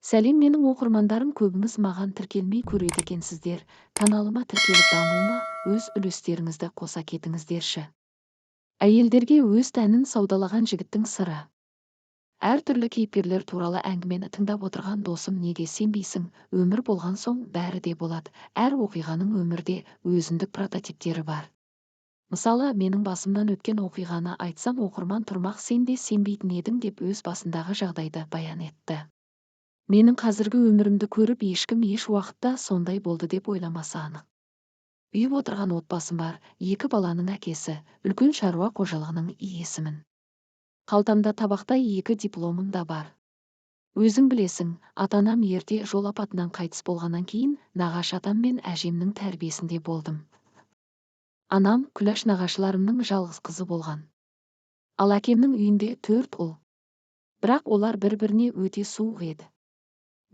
Сәлем, менің оқырмандарым, көбіңіз маған тіркелмей көреді екенсіздер. Каналыма тіркеліп дамуыма өз үлестеріңізді қоса кетіңіздерші. Әйелдерге өз тәнін саудалаған жігіттің сыры. Әртүрлі кейіпкерлер туралы әңгімені тыңдап отырған досым, неге сенбейсің? Өмір болған соң бәрі де болады. Әр оқиғаның өмірде өзіндік прототиптері бар. Мысалы, менің басымнан өткен оқиғаны айтсам, оқырман тұрмақ, сен де сенбейтін едің деп өз басындағы жағдайды баян етті. Менің қазіргі өмірімді көріп, ешкім еш уақытта сондай болды деп ойламаса анық. Үйіп отырған отбасым бар, 2 баланың әкесі, үлкен шаруа қожалығының иесімін. Қалтамда табақтай 2 дипломым да бар. Өзің білесің, ата-анам ерте жол апатынан қайтыс болғаннан кейін нағашы атам мен әжемнің тәрбиесінде болдым. Анам күләш нағашыларымның жалғыз қызы болған. Ал әкемнің үйінде 4 ұл. Бірақ олар бір-біріне өте суық еді.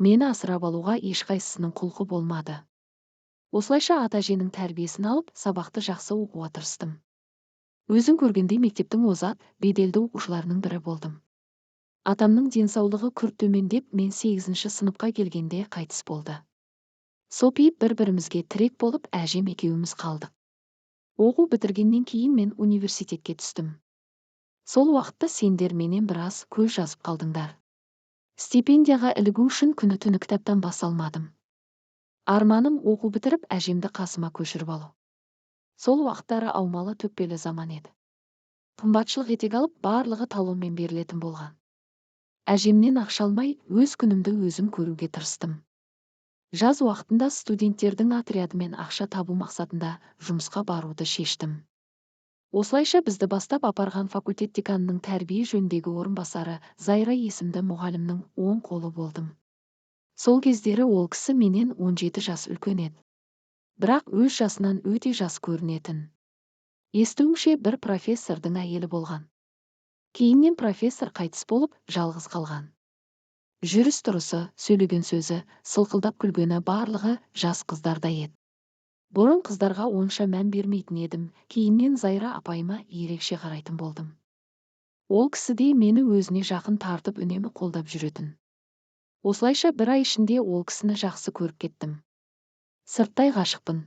Мені асырап алуға ешқайсысының құлқы болмады. Осылайша ата-әженің тәрбиесін алып, сабақты жақсы оқуға тырыстым. Өзің көргендей мектептің озат, беделді оқушыларының бірі болдым. Атамның денсаулығы күрт төмендеп, мен 8-ші сыныпқа келгенде қайтыс болды. Сопиып бір-бірімізге тірек болып, әжем екеуміз қалдық. Оқу бітіргеннен кейін мен университетке түстім. Сол уақытта сендер менен біраз көз жазып қалдыңдар. Стипендияға ілігу үшін күні-түні кітаптан бас алмадым. Арманым оқу бітіріп, әжемді қасыма көшіріп алу. Сол уақыттары аумалы төкпелі заман еді. Қымбатшылық етек алып, барлығы талонмен берілетін болған. Әжемнен ақша алмай, өз күнімді өзім көруге тырыстым. Жаз уақытында студенттердің отрядымен ақша табу мақсатында жұмысқа баруды шештім. Осылайша бізді бастап апарған факультет деканының тәрбие жөніндегі орынбасары Зайра есімді мұғалімнің оң қолы болдым. Сол кездері ол кісі менен 17 жас үлкен еді. Бірақ өз жасынан өте жас көрінетін. Естуімше, бір профессордың әйелі болған. Кейіннен профессор қайтыс болып, жалғыз қалған. Жүріс-тұрысы, сөйлеген сөзі, сылқылдап күлгені барлығы жас қыздарда еді. Бұрын қыздарға онша мән бермейтін едім, кейіннен Зайра апайыма ерекше қарайтын болдым. Ол кісі де мені өзіне жақын тартып, үнемі қолдап жүретін. Осылайша бір ай ішінде ол кісіні жақсы көріп кеттім. Сырттай ғашықпын.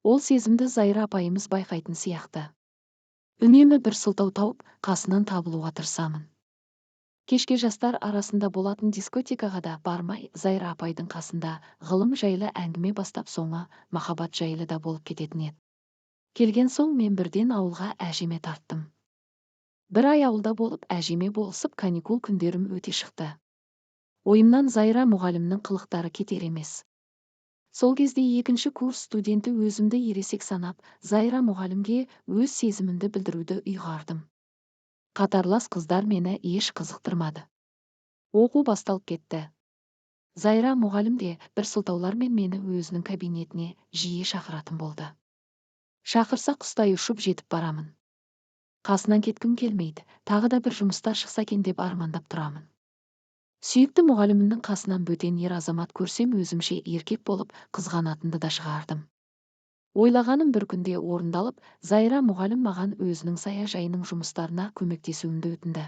Ол сезімді Зайра апайымыз байқайтын сияқты. Үнемі бір сылтау тауып, қасынан табылуға тырысамын. Кешке жастар арасында болатын дискотекаға да бармай, Зайра апайдың қасында ғылым жайлы әңгіме бастап, соңы махаббат жайлы да болып кететін еді. Келген соң мен бірден ауылға әжеме тарттым. Бір ай ауылда болып, әжеме болысып, каникул күндерім өте шықты. Ойымнан Зайра мұғалімнің қылықтары кетер емес. Сол кезде 2-ші курс студенті өзімді ересек санап, Зайра мұғалімге өз сезімімді білдіруді ұйғардым. Қатарлас қыздар мені еш қызықтырмады. Оқу басталып кетті. Зайра мұғалім де бір сылтаулармен мені өзінің кабинетіне жиі шақыратын болды. Шақырса құстай ұшып жетіп барамын. Қасынан кеткім келмейді, тағы да бір жұмыстар шықса екен деп армандап тұрамын. Сүйікті мұғалімімнің қасынан бөтен ер азамат көрсем, өзімше еркек болып қызғанатынды да шығардым. Ойлағаным бір күнде орындалып, Зайра мұғалім маған өзінің саяжайының жұмыстарына көмектесуімді өтінді.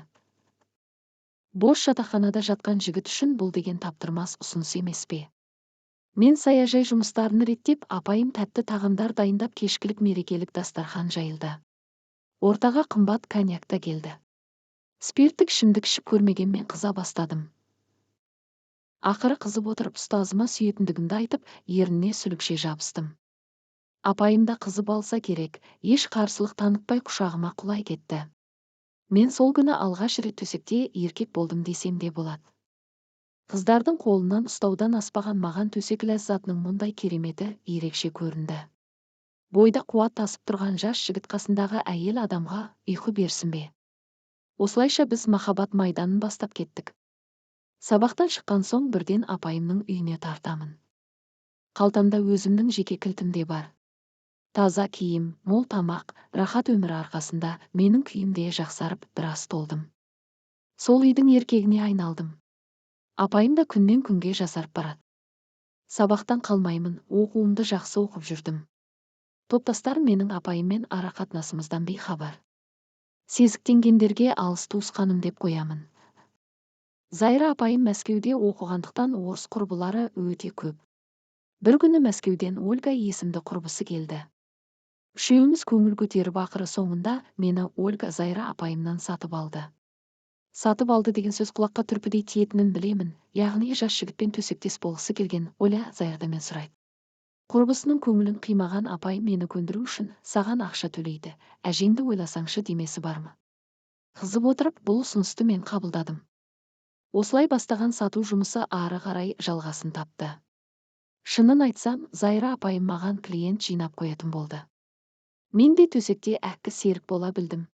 Бос жатақханада жатқан жігіт үшін бұл деген таптырмас ұсыныс емес пе? Мен саяжай жұмыстарын реттеп, апайым тәтті тағамдар дайындап, кешкілік мерекелік дастархан жайылды. Ортаға қымбат коньяк та келді. Спирттік ішімдік ішіп көрмегенмен қыза бастадым. Ақыры қызып отырып, ұстазыма сүйетіндігімді айтып, ерніне сүлікше жабыстым. Апайым да қызып алса керек, еш қарсылық танытпай құшағыма құлай кетті. Мен сол күні алғаш рет төсекте еркек болдым десем де болады. Қыздардың қолынан ұстаудан аспаған маған төсек ләззатының мұндай кереметі ерекше көрінді. Бойда қуат тасып тұрған жас жігіт қасындағы әйел адамға ұйқы берсін бе? Осылайша біз махаббат майданын бастап кеттік. Сабақтан шыққан соң бірден апайымның үйіне тартамын. Қалтамда өзімнің жеке кілтім де бар. Таза киім, мол тамақ, рахат өмір арқасында менің күйім де жақсарып, біраз толдым. Сол үйдің еркегіне айналдым. Апайым да күннен күнге жасарып барады. Сабақтан қалмаймын, оқуымды жақсы оқып жүрдім. Топтастарым менің апайыммен ара қатынасымыздан бейхабар. Сезіктенгендерге алыс туысқаным деп қоямын. Зайра апайым Мәскеуде оқығандықтан орыс құрбылары өте көп. Бір күні Мәскеуден Ольга есімді құрбысы келді. Үшеуміз көңіл көтеріп ақыры соңында мені Ольга Зайра апайымнан сатып алды. Сатып алды деген сөз құлаққа түрпідей тиетінін білемін, яғни жас жігітпен төсектес болғысы келген Оля Зайрадан сұрайды. Құрбысының көңілін қимаған апай мені көндіру үшін саған ақша төлейді, әжеңді ойласаңшы демесі бар ма? Қызып отырып бұл ұсынысты мен қабылдадым. Осылай бастаған сату жұмысы ары қарай жалғасын тапты. Шынын айтсам, Зайра апайым маған клиент жинап қоятын болды. Мен де төсекте әккі серік бола білдім.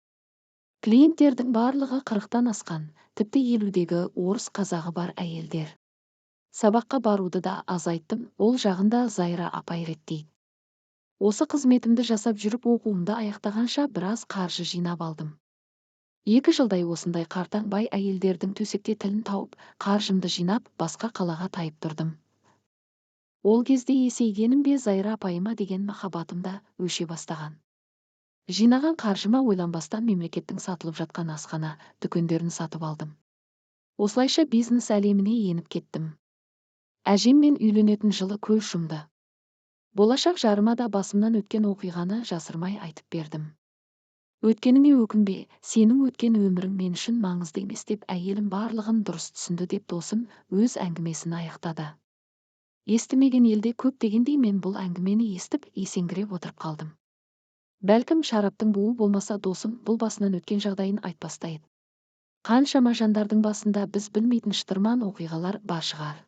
Клиенттердің барлығы 40-тан асқан, тіпті 50-дегі орыс қазағы бар әйелдер. Сабаққа баруды да азайттым, ол жағында Зайра апай реттейді. Осы қызметімді жасап жүріп оқуымды аяқтағанша біраз қаржы жинап алдым. 2 жылдай осындай қартаң бай әйелдердің төсекте тілін тауып, қаржымды жинап, басқа қалаға тайып тұрдым. Ол кезде есейгенім бе Зайра апайыма деген махаббатым да өше бастаған. Жинаған қаржыма ойланбастан мемлекеттің сатылып жатқан асхана, дүкендерін сатып алдым. Осылайша бизнес әлеміне еніп кеттім. Әжеммен үйленетін жылы көз жұмды. Болашақ жарыма да басымнан өткен оқиғаны жасырмай айтып бердім. Өткеніңе өкінбе, сенің өткен өмірің мен үшін маңызды емес деп әйелім барлығын дұрыс түсінді деп досым өз әңгімесін аяқтады. Естімеген елде көп дегендей мен бұл әңгімені естіп есеңгіреп отырып қалдым. Бәлкім шараптың буы болмаса досым бұл басынан өткен жағдайын айтпастайды. Қаншама жандардың басында біз білмейтін шытырман оқиғалар бар шығар.